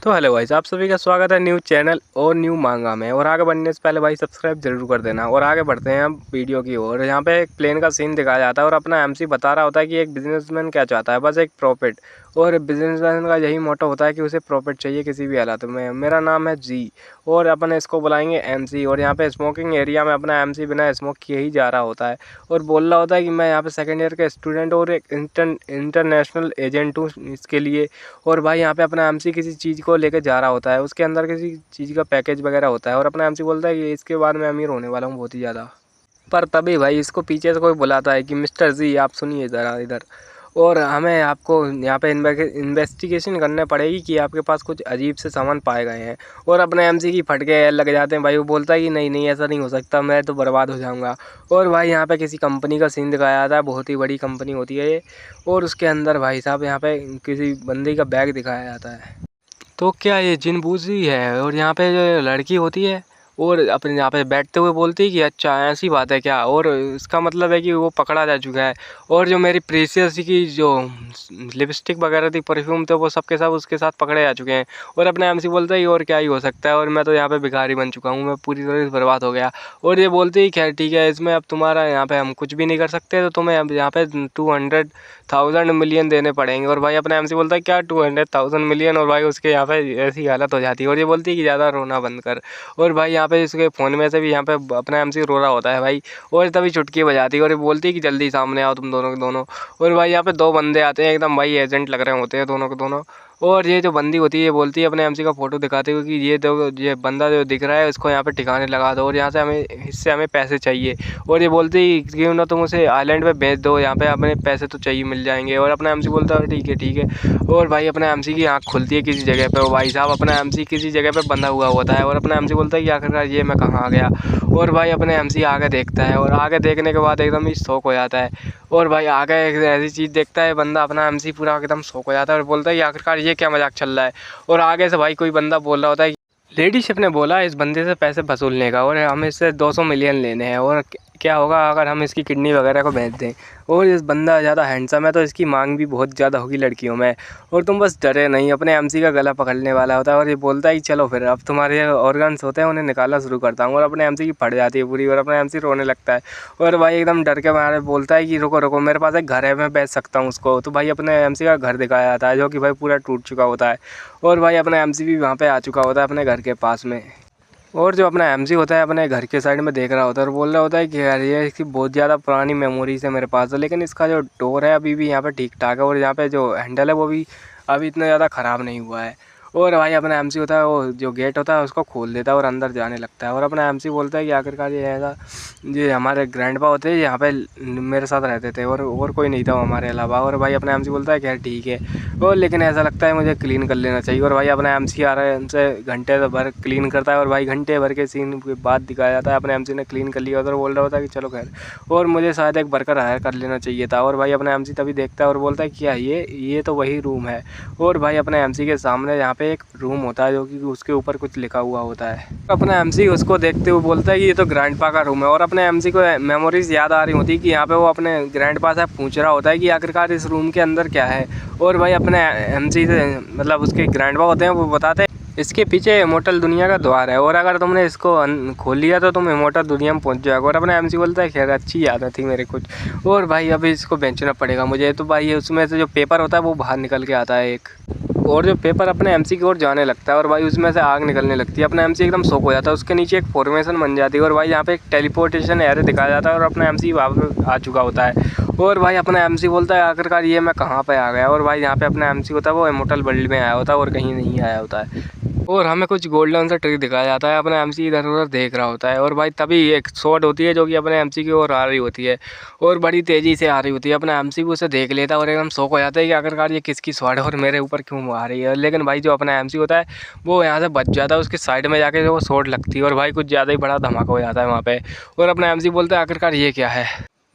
तो हेलो भाई, आप सभी का स्वागत है न्यू चैनल और न्यू मांगा में। और आगे बढ़ने से पहले भाई सब्सक्राइब जरूर कर देना। और आगे बढ़ते हैं हम वीडियो की ओर। यहाँ पे एक प्लेन का सीन दिखाया जाता है और अपना एमसी बता रहा होता है कि एक बिजनेसमैन क्या चाहता है, बस एक प्रॉफिट। और बिजनेसमैन का यही मोटो होता है कि उसे प्रॉफिट चाहिए किसी भी हालत में। मेरा नाम है जी और अपन इसको बुलाएंगे एमसी। और यहाँ पे स्मोकिंग एरिया में अपना एमसी बिना स्मोक किए ही जा रहा होता है और बोल रहा होता है कि मैं यहाँ पे सेकेंड ईयर का स्टूडेंट और एक इंटरनेशनल एजेंट हूँ इसके लिए। और भाई यहाँ पे अपना एमसी किसी चीज़ को लेके जा रहा होता है, उसके अंदर किसी चीज़ का पैकेज वगैरह होता है। और अपना एमसी बोलता है कि इसके बाद मैं अमीर होने वाला हूँ बहुत ही ज़्यादा। पर तभी भाई इसको पीछे से कोई बुलाता है कि मिस्टर जी आप सुनिए ज़रा इधर। और हमें आपको यहाँ पे इन्वेस्टिगेशन करने पड़ेगी कि आपके पास कुछ अजीब से सामान पाए गए हैं। और अपने एमसी की फटके लग जाते हैं भाई। वो बोलता है कि नहीं नहीं ऐसा नहीं हो सकता, मैं तो बर्बाद हो जाऊँगा। और भाई यहाँ पे किसी कंपनी का सीन दिखाया जाता है, बहुत ही बड़ी कंपनी होती है ये। और उसके अंदर भाई साहब यहाँ पे किसी बंदे का बैग दिखाया जाता है। तो क्या ये जिनबूजी है। और यहाँ पे जो लड़की होती है और अपने यहाँ पे बैठते हुए बोलती है कि अच्छा ऐसी बात है क्या। और इसका मतलब है कि वो पकड़ा जा चुका है। और जो मेरी प्रीसियस की जो लिपस्टिक वगैरह थी, परफ्यूम थे, वो सबके सब उसके साथ पकड़े जा चुके हैं। और अपने एमसी बोलता है और क्या ही हो सकता है, और मैं तो यहाँ पे भिखारी बन चुका हूँ, मैं पूरी तरह से बर्बाद हो गया। और ये बोलती है खैर ठीक है, इसमें अब तुम्हारा यहाँ पे हम कुछ भी नहीं कर सकते, तो तुम्हें अब यहाँ पे 200,000 मिलियन देने पड़ेंगे। और भाई अपना एमसी बोलता है क्या 200,000 मिलियन। और भाई उसके यहाँ पे ऐसी हालत हो जाती है और ये बोलती है कि ज़्यादा रोना बंद कर। और भाई यहाँ पे इसके फ़ोन में से भी यहाँ पे अपना एमसी रो रहा होता है भाई। और तभी चुटकी बजाती है और ये बोलती है कि जल्दी सामने आओ तुम दोनों के दोनों। और भाई यहाँ पे दो बंदे आते हैं, एकदम भाई एजेंट लग रहे होते हैं दोनों के दोनों। और ये जो बंदी होती है ये बोलती है अपने एमसी का फ़ोटो दिखाते हुए कि ये बंदा जो दिख रहा है इसको यहाँ पे ठिकाने लगा दो और यहाँ से हमें पैसे चाहिए। और ये बोलती है क्यों ना तुम उसे आइलैंड पे भेज दो, यहाँ पे अपने पैसे तो चाहिए मिल जाएंगे। और अपना एमसी बोलता है ठीक है ठीक है। और भाई अपना एमसी की आँख खुलती है किसी जगह पे। भाई साहब अपना एमसी किसी जगह पे बंधा हुआ होता है और अपना एमसी बोलता है कि आखिरकार ये मैं कहाँ आ गया। और भाई अपने एमसी आगे देखता है और आगे देखने के बाद एकदम ही शौक हो जाता है। और भाई आगे एक ऐसी चीज़ देखता है बंदा, अपना एमसी पूरा एकदम शौक हो जाता है और बोलता है कि आखिरकार ये क्या मजाक चल रहा है। और आगे से भाई कोई बंदा बोल रहा होता है लेडीशिप ने बोला इस बंदे से पैसे वसूलने का और हमें इससे 200 मिलियन लेने हैं। और क्या होगा अगर हम इसकी किडनी वगैरह को बेच दें। और इस बंदा ज़्यादा हैंडसम है तो इसकी मांग भी बहुत ज़्यादा होगी लड़कियों में। और तुम बस डरे नहीं, अपने एमसी का गला पकड़ने वाला होता है और ये बोलता है कि चलो फिर अब तुम्हारे ऑर्गन्स होते हैं उन्हें निकालना शुरू करता हूँ। और अपने एमसी की फट जाती है पूरी और अपना एमसी रोने लगता है। और भाई एकदम डर के मारे बोलता है कि रुको रुको मेरे पास एक घर है, मैं बेच सकता हूँ उसको। तो भाई अपने एमसी का घर दिखाया जाता है जो कि भाई पूरा टूट चुका होता है। और भाई अपना एमसी भी वहाँ पे आ चुका होता है अपने घर के पास में। और जो अपना एमसी होता है अपने घर के साइड में देख रहा होता है और बोल रहा होता है कि यार ये इसकी बहुत ज़्यादा पुरानी मेमोरीज है मेरे पास, लेकिन इसका जो डोर है अभी भी यहाँ पे ठीक ठाक है और यहाँ पे जो हैंडल है वो भी अभी इतना ज़्यादा ख़राब नहीं हुआ है। और भाई अपना एमसी होता है वो जो गेट होता है उसको खोल देता है और अंदर जाने लगता है। और अपना एमसी बोलता है कि आखिरकार ये ऐसा ये हमारे ग्रैंडपा होते हैं यहाँ पे मेरे साथ रहते थे और कोई नहीं था हमारे अलावा। और भाई अपना एमसी बोलता है कि यार ठीक है, और लेकिन ऐसा लगता है मुझे क्लीन कर लेना चाहिए। और भाई अपना एमसी आ रहा है उनसे घंटे भर क्लीन करता है और भाई घंटे भर के सीन के बाद दिखाया जाता है अपने एमसी ने क्लीन कर लिया। उधर बोल रहा होता है कि चलो खैर, और मुझे शायद एक वर्कर हायर कर लेना चाहिए था। और भाई अपना एमसी तभी देखता है और बोलता है क्या ये तो वही रूम है। और भाई अपने एमसी के सामने यहाँ पे एक रूम होता है जो कि उसके ऊपर कुछ लिखा हुआ होता है। अपना एमसी उसको देखते हुए बोलता है कि ये तो ग्रैंडपा का रूम है। और अपने एमसी को मेमोरीज याद आ रही होती है कि यहाँ पे वो अपने ग्रैंडपा से पूछ रहा होता है कि आखिरकार इस रूम के अंदर क्या है। और भाई अपने एमसी से मतलब उसके ग्रैंडपा होते हैं वो बताते हैं इसके पीछे इमोर्टल दुनिया का द्वार है और अगर तुमने इसको खोल लिया तो तुम इमोर्टल दुनिया में पहुंच जाओगे। और अपना एमसी बोलता है खैर अच्छी आदत थी मेरे कुछ। और भाई अभी इसको बेचना पड़ेगा मुझे। तो भाई उसमें से जो पेपर होता है वो बाहर निकल के आता है एक, और जो पेपर अपने एमसी की ओर जाने लगता है और भाई उसमें से आग निकलने लगती है। अपना एमसी एकदम शॉक हो जाता है, उसके नीचे एक फॉर्मेशन बन जाती है और भाई यहाँ पे एक टेलीपोर्टेशन एरिया दिखाया जाता है और अपना एमसी वहाँ आ चुका होता है। और भाई अपना एमसी बोलता है आखिरकार ये मैं कहाँ पे आ गया। और भाई यहाँ पे अपना एमसी होता है वो इमोर्टल वर्ल्ड में आया होता है और कहीं नहीं आया होता है। और हमें कुछ गोल्डन सा ट्री दिखाया जाता है, अपना एमसी इधर उधर देख रहा होता है। और भाई तभी एक शॉट होती है जो कि अपने एमसी की ओर आ रही होती है और बड़ी तेज़ी से आ रही होती है। अपना एमसी भी उसे देख लेता है और एकदम शौक हो जाता है कि आखिरकार ये किसकी शॉट है और मेरे ऊपर क्यों आ रही है। लेकिन भाई जो अपना एमसी होता है वो यहाँ से बच जाता है, उसकी साइड में जाके वो शॉट लगती है और भाई कुछ ज़्यादा ही बड़ा धमाका हो जाता है वहाँ पे। और अपना एमसी बोलता है आखिरकार ये क्या है।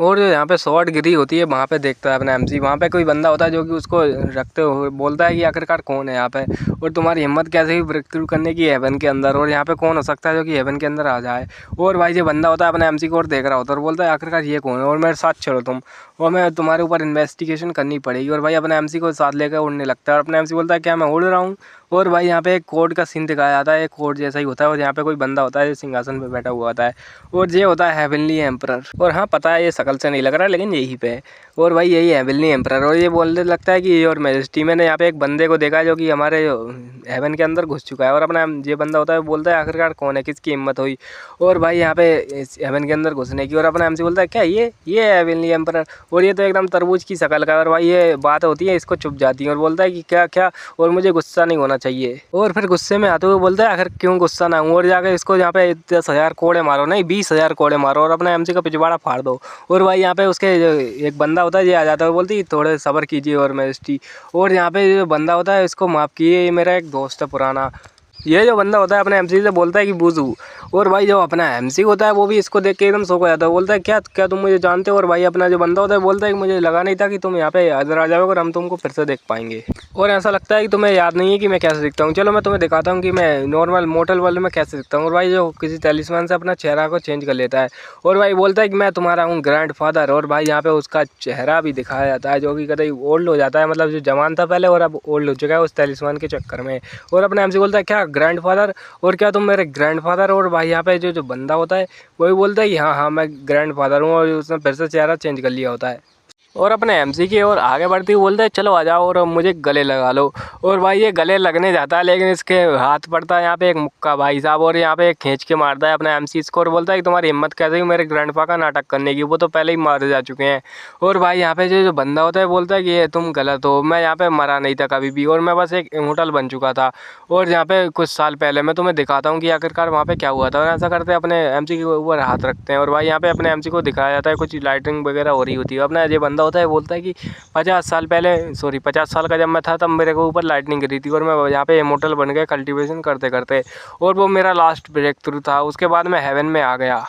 और जो यहाँ पे शॉट गिरी होती है वहाँ पे देखता है अपना एमसी, वहाँ पे कोई बंदा होता है जो कि उसको रखते हुए बोलता है कि आखिरकार कौन है यहाँ पे और तुम्हारी हिम्मत कैसे हुई ब्रेक थ्रू करने की हेवन के अंदर, और यहाँ पे कौन हो सकता है जो कि हेवन के अंदर आ जाए। और भाई जो बंदा होता है अपने एमसी को और देख रहा होता है और बोलता है आखिरकार ये कौन है और मेरे साथ चलो तुम, और मैं तुम्हारे ऊपर इन्वेस्टिगेशन करनी पड़ेगी। और भाई अपने एमसी को साथ लेकर उड़ने लगता है और अपने एमसी बोलता है क्या मैं उड़ रहा हूँ। और भाई यहाँ पे एक कोर्ट का सीन दिखाया जाता है, एक कोर्ट जैसा ही होता है और यहाँ पे कोई बंदा होता है जो सिंहासन पे बैठा हुआ होता है और ये होता है हेवनली एम्परर। और हाँ पता है ये शक्ल से नहीं लग रहा लेकिन यही पे है और भाई यही हेवनली एम्परर। और ये बोलने लगता है कि योर मैजेस्टी। मैंने यहाँ पे एक बंदे को देखा है जो कि हमारे हेवन के अंदर घुस चुका है और अपना ये बंदा होता है बोलता है आखिरकार कौन है, किसकी हिम्मत हुई और भाई यहाँ पे हेवन के अंदर घुसने की। और अपना एमसी बोलता है क्या ये है हेवनली एम्परर और ये तो एकदम तरबूज की शक्ल का। और भाई ये बात होती है इसको चुप जाती है और बोलता है कि क्या क्या और मुझे गुस्सा नहीं होना चाहिए। और फिर गुस्से में आते हुए बोलता है आखिर क्यों गुस्सा ना हूँ और जाकर इसको यहाँ पे 10,000 कोड़े मारो, नहीं 20,000 कोड़े मारो और अपना एमसी का पिछवाड़ा फाड़ दो। और भाई यहाँ पे उसके एक बंदा होता है ये आ जाता है और बोलती है थोड़े सब्र कीजिए और मैजेस्टी। और यहाँ पे जो बंदा होता है इसको माफ़ कीजिए, ये मेरा एक दोस्त है पुराना। ये जो बंदा होता है अपने एमसी से बोलता है कि बूजू। और भाई जो अपना एमसी होता है वो भी इसको देख के एकदम शौक हो जाता है, बोलता है क्या क्या तुम मुझे जानते हो। और भाई अपना जो बंदा होता है बोलता है कि मुझे लगा नहीं था कि तुम यहाँ पे इधर आ जाओगे और हम तुमको फिर से देख पाएंगे। और ऐसा लगता है कि तुम्हें याद नहीं है कि मैं कैसे दिखता हूँ, चलो मैं तुम्हें दिखाता हूँ कि मैं नॉर्मल मोटल वर्ल्ड में कैसे दिखता हूँ। और भाई जो किसी टेलिस्मैन से अपना चेहरा को चेंज कर लेता है और भाई बोलता है कि मैं तुम्हारा हूँ ग्रैंडफादर। और भाई यहाँ पे उसका चेहरा भी दिखाया जाता है जो कि कतई ओल्ड हो जाता है, मतलब जो जवान था पहले और अब ओल्ड हो चुका है उस टेलिस्मैन के चक्कर में। और अपने एमसी बोलता है क्या ग्रैंडफादर और क्या तुम मेरे ग्रैंडफादर। और भाई यहाँ पे जो बंदा होता है वही बोलता है कि हाँ हाँ मैं ग्रैंडफादर हूँ और उसने फिर से चेहरा चेंज कर लिया होता है। और अपने एमसी की ओर आगे बढ़ती हुई बोलता है चलो आ जाओ और मुझे गले लगा लो। और भाई ये गले लगने जाता है लेकिन इसके हाथ पड़ता है यहाँ पे एक मुक्का भाई साहब और यहाँ पे खींच के मारता है अपने एमसी इसको और बोलता है कि तुम्हारी हिम्मत कैसे हुई मेरे ग्रैंडपा का नाटक करने की, वो तो पहले ही मारे जा चुके हैं। और भाई यहाँ पे जो बंदा होता है बोलता है कि ये तुम गलत हो, मैं यहाँ पे मरा नहीं था कभी भी और मैं बस एक इमोर्टल बन चुका था और यहाँ पे कुछ साल पहले मैं तुम्हें दिखाता हूँ कि आखिरकार वहाँ पे क्या हुआ था। और ऐसा करते अपने एमसी के ऊपर हाथ रखते हैं और भाई यहाँ पे अपने एमसी को दिखाया जाता है, कुछ लाइटिंग वगैरह हो रही होती है। अपना ये बंदा होता है बोलता है कि 50 साल का जब मैं था तब मेरे को ऊपर लाइटनिंग गिरी थी और मैं यहाँ पे इमोर्टल बन गया कल्टीवेशन करते करते और वो मेरा लास्ट ब्रेक थ्रू था, उसके बाद मैं हेवन में आ गया।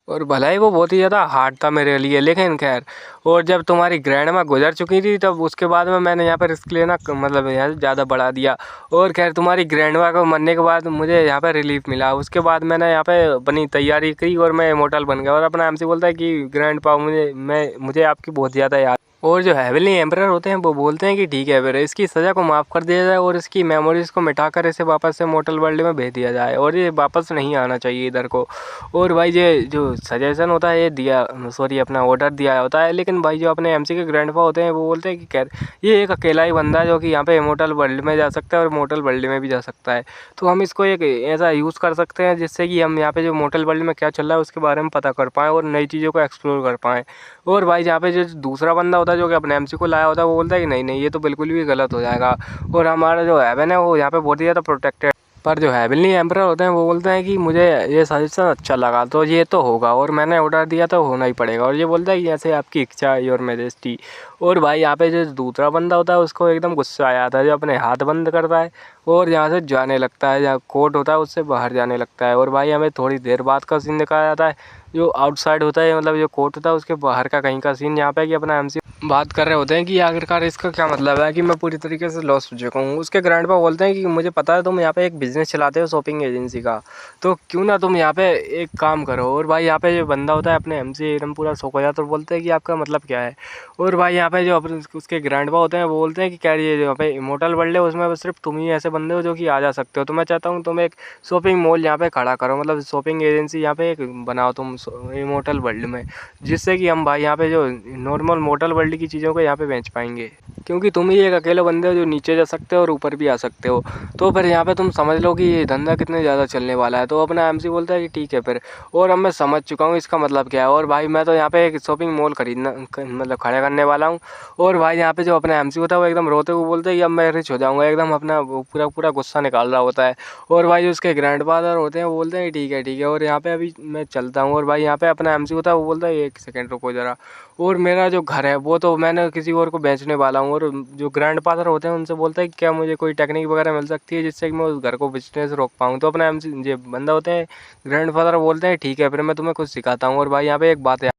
और भला ही वो बहुत ही ज़्यादा हार्ड था मेरे लिए लेकिन खैर। और जब तुम्हारी ग्रैंड माँ गुजर चुकी थी तब उसके बाद में मैंने यहाँ पर रिस्क लेना मतलब यहाँ से ज़्यादा बढ़ा दिया। और खैर तुम्हारी ग्रैंड माँ को मरने के बाद मुझे यहाँ पर रिलीफ मिला, उसके बाद मैंने यहाँ पे अपनी तैयारी की और मैं इमोर्टल बन गया। और अपना एमसी बोलता है कि ग्रैंड पा मुझे आपकी बहुत ज़्यादा याद। और जो हेवनली एम्परर होते हैं वो बोलते हैं कि ठीक है फिर इसकी सज़ा को माफ़ कर दिया जाए और इसकी मेमोरीज़ को मिटाकर इसे वापस से मोर्टल वर्ल्ड में भेज दिया जाए और ये वापस नहीं आना चाहिए इधर को। और भाई ये जो सजेशन होता है ये अपना ऑर्डर दिया होता है। लेकिन भाई जो अपने एमसी के ग्रैंडपा होते हैं वो बोलते हैं कि खैर ये एक अकेला ही बंदा है जो कि यहाँ पे इमोर्टल वर्ल्ड में जा सकता है और मोर्टल वर्ल्ड में भी जा सकता है, तो हम इसको एक ऐसा यूज़ कर सकते हैं जिससे कि हम यहाँ पे जो मोर्टल वर्ल्ड में क्या चल रहा है उसके बारे में पता कर पाएँ और नई चीज़ों को एक्सप्लोर कर पाएँ। और भाई जहाँ पे जो दूसरा बंदा होता है जो कि अपने एमसी को लाया होता है वो बोलता है कि नहीं नहीं ये तो बिल्कुल भी गलत हो जाएगा और हमारा जो हेवन है वो यहाँ पे बहुत ही ज़्यादा प्रोटेक्टेड। पर जो हेवनली एम्परर होते हैं वो बोलते हैं कि मुझे ये सजेशन अच्छा लगा तो ये तो होगा और मैंने ऑर्डर दिया तो होना ही पड़ेगा। और ये बोलता है कि जैसे आपकी इच्छा योर मैजेस्टी। और भाई यहाँ पे जो दूसरा बंदा होता है उसको एकदम गुस्सा आ जाता है, जो अपने हाथ बंद करता है और यहाँ से जाने लगता है, जहाँ कोर्ट होता है उससे बाहर जाने लगता है। और भाई हमें थोड़ी देर बाद का सीन दिखाया जाता है जो आउटसाइड होता है, मतलब जो कोर्ट होता है उसके बाहर का कहीं का सीन, यहाँ पे कि अपना एमसी बात कर रहे होते हैं कि आखिरकार इसका क्या मतलब है कि मैं पूरी तरीके से लॉस हो चुका हूँ। उसके ग्रैंडपा बोलते हैं कि मुझे पता है तुम यहाँ पे एक बिज़नेस चलाते हो शॉपिंग एजेंसी का, तो क्यों ना तुम यहाँ पे एक काम करो। और भाई यहाँ पे जो बंदा होता है अपने एमसी एकदम पूरा शौक हो जाता है और बोलते हैं कि आपका मतलब क्या है। और भाई यहाँ पे जो अपने उसके ग्रैंडपा होते हैं वो बोलते हैं कि क्या ये जो यहाँ पे इमोर्टल वर्ल्ड है उसमें बस सिर्फ तुम ही ऐसे बंदे हो जो कि आ जा सकते हो, तो मैं चाहता हूँ तुम एक शॉपिंग मॉल यहाँ पे खड़ा करो, मतलब शॉपिंग एजेंसी यहाँ पे एक बनाओ तुम इमोर्टल वर्ल्ड में, जिससे कि हम भाई यहाँ पे जो नॉर्मल मोर्टल वर्ल्ड की चीज़ों को यहाँ पे बेच पाएंगे, क्योंकि तुम ही एक अकेले बंदे हो जो नीचे जा सकते हो और ऊपर भी आ सकते हो। तो फिर यहाँ पे तुम समझ लो कि ये धंधा कितने ज़्यादा चलने वाला है। तो अपना एमसी बोलता है कि ठीक है फिर, और अब मैं समझ चुका हूँ इसका मतलब क्या है। और भाई मैं तो यहाँ पे एक शॉपिंग मॉल खरीदना मतलब खड़ा करने वाला हूँ। और भाई यहाँ पे जो अपना एमसी होता है वो एकदम रोते हुए बोलते हैं कि अब मैं रिच हो जाऊँगा, एकदम अपना पूरा पूरा गुस्सा निकाल रहा होता है। और भाई जो उसके ग्रैंडफादर होते हैं वो बोलते हैं ठीक है ठीक है, और यहाँ पे अभी मैं चलता हूँ। और भाई यहाँ पे अपना एमसी होता है वो बोलता है एक सेकंड रुको ज़रा, और मेरा जो घर है वो तो मैंने किसी और को बेचने वाला हूँ। और जो ग्रैंडफादर होते हैं उनसे बोलता है कि क्या मुझे कोई टेक्निक वगैरह मिल सकती है जिससे कि मैं उस घर को बिजनेस रोक पाऊँ। तो अपना एमसी जो बंदा होते हैं ग्रैंडफादर बोलते हैं ठीक है फिर मैं तुम्हें कुछ सिखाता हूँ। और भाई यहाँ पे एक बात है,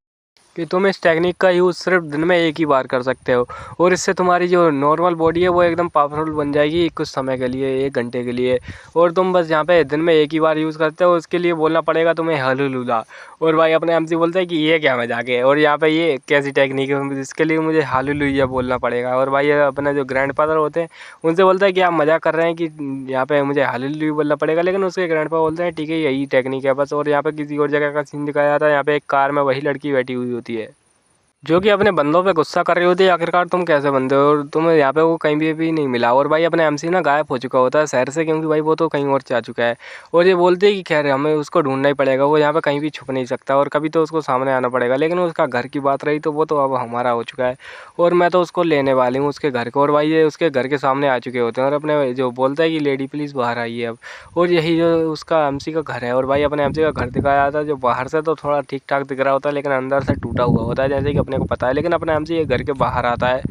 कि तुम इस टेक्निक का यूज़ सिर्फ दिन में एक ही बार कर सकते हो और इससे तुम्हारी जो नॉर्मल बॉडी है वो एकदम पावरफुल बन जाएगी कुछ समय के लिए, 1 घंटे के लिए। और तुम बस यहाँ पे दिन में एक ही बार यूज़ करते हो, उसके लिए बोलना पड़ेगा तुम्हें हलुलुला। और भाई अपने एमसी बोलता है कि ये क्या मजाक है और यहाँ पे ये कैसी टेक्निक है, इसके लिए मुझे हालेलुया बोलना पड़ेगा। और भाई अपने जो ग्रैंडफादर होते हैं उनसे बोलता है कि आप मजाक कर रहे हैं कि यहाँ पे मुझे हालेलुया बोलना पड़ेगा, लेकिन उसके ग्रैंडपा बोलते हैं ठीक है यही टेक्निक है बस। और यहाँ पे किसी और जगह का सीन दिखाया जाता है, यहाँ पे एक कार में वही लड़की बैठी हुई होती है जो कि अपने बंदों पे गुस्सा कर रही होती है, आखिरकार तुम कैसे बंदे हो और तुम्हें यहाँ पे वो कहीं भी नहीं मिला। और भाई अपने एमसी ना गायब हो चुका होता है शहर से, क्योंकि भाई वो तो कहीं और जा चुका है। और ये बोलते हैं कि खैर हमें उसको ढूंढना ही पड़ेगा, वो यहाँ पे कहीं भी छुप नहीं सकता और कभी तो उसको सामने आना पड़ेगा। लेकिन उसका घर की बात रही तो वो तो अब हमारा हो चुका है और मैं तो उसको लेने वाली हूँ उसके घर को। और भाई ये उसके घर के सामने आ चुके होते हैं और अपने जो बोलता है कि लेडी प्लीज़ बाहर आइए अब। और यही जो उसका एमसी का घर है और भाई अपने एमसी का घर दिखाया जाता है जो बाहर से तो थोड़ा ठीक ठाक दिख रहा होता है लेकिन अंदर से टूटा हुआ होता है, जैसे कि अपने को पता है। लेकिन अपने एमसी ये घर के बाहर आता है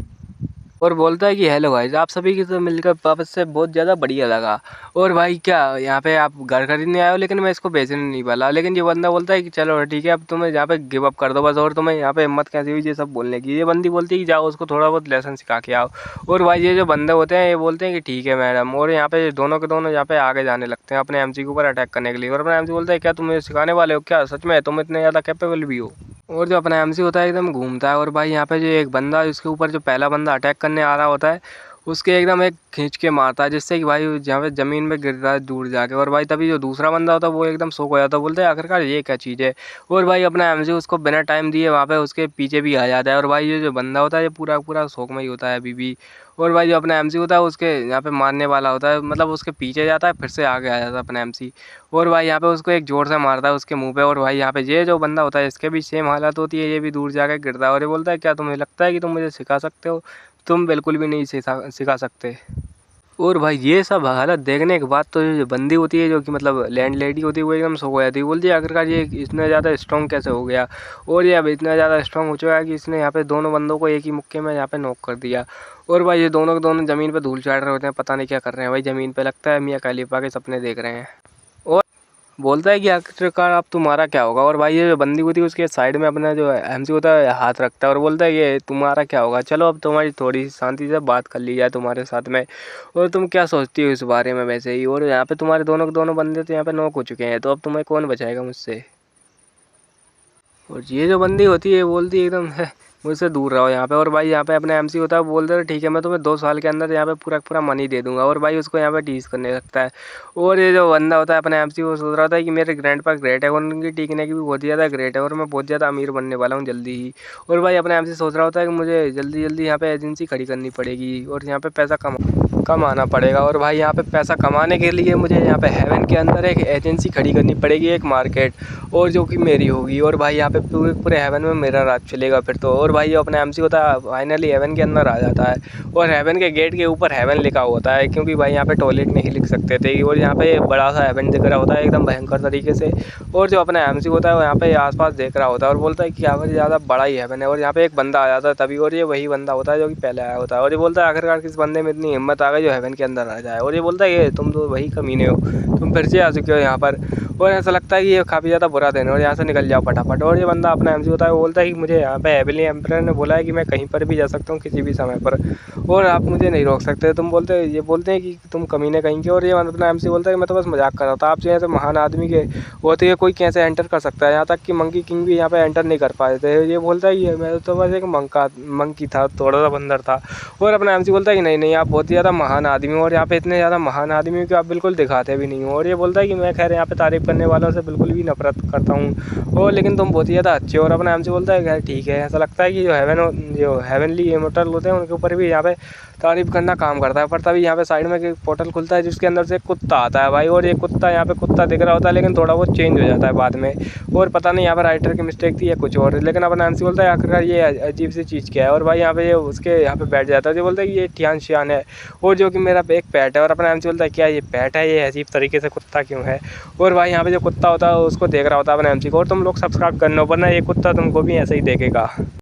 और बोलता है कि हेलो गाइस, आप सभी के साथ मिलकर वापस से बहुत ज़्यादा बढ़िया लगा। और भाई क्या यहाँ पे आप घर खरीदने आए हो, लेकिन मैं इसको बेचने नहीं वाला। लेकिन ये बंदा बोलता है कि चलो ठीक है अब तुम्हें यहाँ पे गिव अप कर दो बस। और तुम्हें यहाँ पे हिम्मत कैसी हुई ये सब बोलने की। ये बंदी बोलती है कि जाओ उसको थोड़ा बहुत लेसन सिखा के आओ। और भाई ये जो बंदे होते हैं ये बोलते हैं कि ठीक है मैडम। और यहाँ पे दोनों के दोनों यहाँ पे आगे जाने लगते हैं अपने एमसी के ऊपर अटैक करने के लिए। और अपना एमसी बोलता है क्या तुम सिखाने वाले हो क्या, सच में तुम इतने ज़्यादा कैपेबल भी हो। और जो अपना एमसी होता है एकदम घूमता है और भाई यहाँ पे जो एक बंदा उसके ऊपर जो पहला बंदा अटैक करने आ रहा होता है उसके एकदम एक खींच के मारता है, जिससे कि भाई जहाँ पे ज़मीन में गिरता है दूर जाके। और भाई तभी जो दूसरा बंदा होता है वो एकदम शॉक हो जाता है, बोलते हैं आखिरकार ये क्या चीज़ है। और भाई अपना एमसी उसको बिना टाइम दिए वहाँ पे उसके पीछे भी आ जाता है। और भाई ये जो बंदा होता है ये पूरा पूरा शौक में ही होता है अभी भी। और भाई जो अपना एमसी होता है उसके यहाँ पे मारने वाला होता है, मतलब उसके पीछे जाता है फिर से आगे आ जाता है अपना एमसी। और भाई यहाँ पे उसको एक जोर से मारता है उसके मुंह पे। और भाई यहाँ पे ये जो बंदा होता है इसके भी सेम हालत होती है, ये भी दूर जाके गिरता है। और ये बोलता है क्या तुम्हें लगता है कि तुम मुझे सिखा सकते हो, तुम बिल्कुल भी नहीं सिखा सकते। और भाई ये सब हालत देखने के बाद तो जो बंदी होती है जो कि मतलब लैंड लेडी होती है वो एकदम शॉक हो जाती है, बोलती है आखिरकार ये इतना ज़्यादा स्ट्रॉन्ग कैसे हो गया। और ये अब इतना ज़्यादा स्ट्रॉन्ग हो चुका है कि इसने यहाँ पे दोनों बंदों को एक ही मुक्के में यहाँ पे नॉक कर दिया। और भाई ये दोनों के दोनों ज़मीन पे धूल चाट रहे होते हैं, पता नहीं क्या कर रहे हैं भाई ज़मीन पे, लगता है मियाँ खलीफा के सपने देख रहे हैं। और बोलता है कि आखिरकार अब तुम्हारा क्या होगा। और भाई ये जो बंदी होती है उसके साइड में अपना जो एमसी होता है हाथ रखता है और बोलता है ये तुम्हारा क्या होगा, चलो अब तुम्हारी थोड़ी सी शांति से बात कर ली जाए तुम्हारे साथ में। और तुम क्या सोचती हो इस बारे में वैसे ही। और यहाँ पे तुम्हारे दोनों के दोनों बंदे तो यहाँ पे नॉक हो चुके हैं, तो अब तुम्हें कौन बचाएगा मुझसे। और ये जो बंदी होती है बोलती है एकदम है मुझसे दूर रहो यहाँ पे। और भाई यहाँ पे अपने एमसी होता है बोलते हैं ठीक है मैं तुम्हें 2 साल के अंदर यहाँ पे पूरा पूरा मनी दे दूंगा। और भाई उसको यहाँ पे टीज करने लगता है। और ये जो बंदा होता है अपने एमसी वो सोच रहा था कि मेरे ग्रैंडपा ग्रेट है और उनकी टीकने की भी बहुत ज़्यादा ग्रेट है और मैं बहुत ज़्यादा अमीर बनने वाला हूँ जल्दी ही। और भाई अपने एमसी सोच रहा होता है कि मुझे जल्दी जल्दी यहाँ पे एजेंसी खड़ी करनी पड़ेगी और यहाँ पे पैसा कमाना पड़ेगा। और भाई यहाँ पे पैसा कमाने के लिए मुझे यहाँ पे हेवन के अंदर एक एजेंसी खड़ी करनी पड़ेगी, एक मार्केट, और जो कि मेरी होगी। और भाई यहाँ पे पूरे पूरे हेवन में मेरा राज चलेगा फिर तो। और भाई जो अपना एमसी होता है फाइनली हेवन के अंदर आ जाता है और हेवन के गेट के ऊपर हेवन लिखा होता है, क्योंकि भाई यहाँ पे टॉयलेट नहीं लिख सकते थे। और यहाँ पे बड़ा सा हेवन दिख रहा होता है एकदम भयंकर तरीके से। और जो अपना एमसी होता है वो यहाँ पे आसपास देख रहा होता है और बोलता है कि यहाँ पर ज़्यादा बड़ा ही हेवन है। और यहाँ पे एक बंदा आ जाता है तभी, और ये वही बंदा होता है जो कि पहले आया होता है। और ये बोलता है आखिरकार किस बंदे में इतनी हिम्मत आ गई जो हेवन के अंदर आ जाए। और ये बोलता है ये तुम तो वही कमीने हो, तुम फिर से आ चुके हो यहाँ पर। और ऐसा लगता है कि ये काफ़ी ज़्यादा बुरा दिन है और यहाँ से निकल जाओ फटाफट। और ये बंदा अपना एमसी होता है वो बोलता है कि मुझे यहाँ पे हेवनली एम्परर ने बोला है कि मैं कहीं पर भी जा सकता हूँ किसी भी समय पर और आप मुझे नहीं रोक सकते। तुम ये बोलते हैं कि तुम कमीने कहीं के। और ये अपना एमसी बोलता है कि मैं तो बस मजाक कर रहा था, आप जो ऐसे महान आदमी के होते हैं कोई कैसे एंटर कर सकता है, यहाँ तक कि मंकी किंग भी यहाँ पे एंटर नहीं कर पाए थे। ये बोलता है कि मैं तो बस एक मंकी था, थोड़ा सा बंदर था। और अपना एमसी बोलता है कि नहीं आप बहुत ही ज़्यादा महान आदमी हो और यहाँ पे इतने ज़्यादा महान आदमी हो कि आप बिल्कुल दिखाते भी नहीं हो। और ये बोलता है कि मैं खैर यहाँ पे तारीफ़ करने वालों से बिल्कुल भी नफरत करता हूँ और लेकिन तुम बहुत ही ज़्यादा अच्छे हो। और अपना एमसी बोलता है खैर ठीक है। ऐसा लगता है कि जो हेवनली इमोर्टल होते हैं उनके ऊपर भी यहाँ पे तारीफ़ करना काम करता है। पर तभी यहाँ पे साइड में एक पोर्टल खुलता है जिसके अंदर से कुत्ता आता है भाई। और ये कुत्ता यहाँ पे कुत्ता दिख रहा होता है लेकिन थोड़ा बहुत चेंज हो जाता है बाद में। और पता नहीं यहाँ पर राइटर की मिस्टेक थी या कुछ और, लेकिन अपना एमसी बोलता है आखिरकार ये अजीब सी चीज़ क्या है। और भाई यहाँ पे ये उसके यहाँ पे बैठ जाता है, जो बोलता है कि ये टियान शियान है और जो कि मेरा एक पेट है। और अपना एमसी बोलता है क्या ये पेट है, ये अजीब तरीके से कुत्ता क्यों है। और भाई यहाँ पे जो कुत्ता होता है उसको देख रहा होता है अपने एमसी को। और तुम लोग सब्सक्राइब करना वरना ये कुत्ता तुमको भी ऐसे ही देखेगा।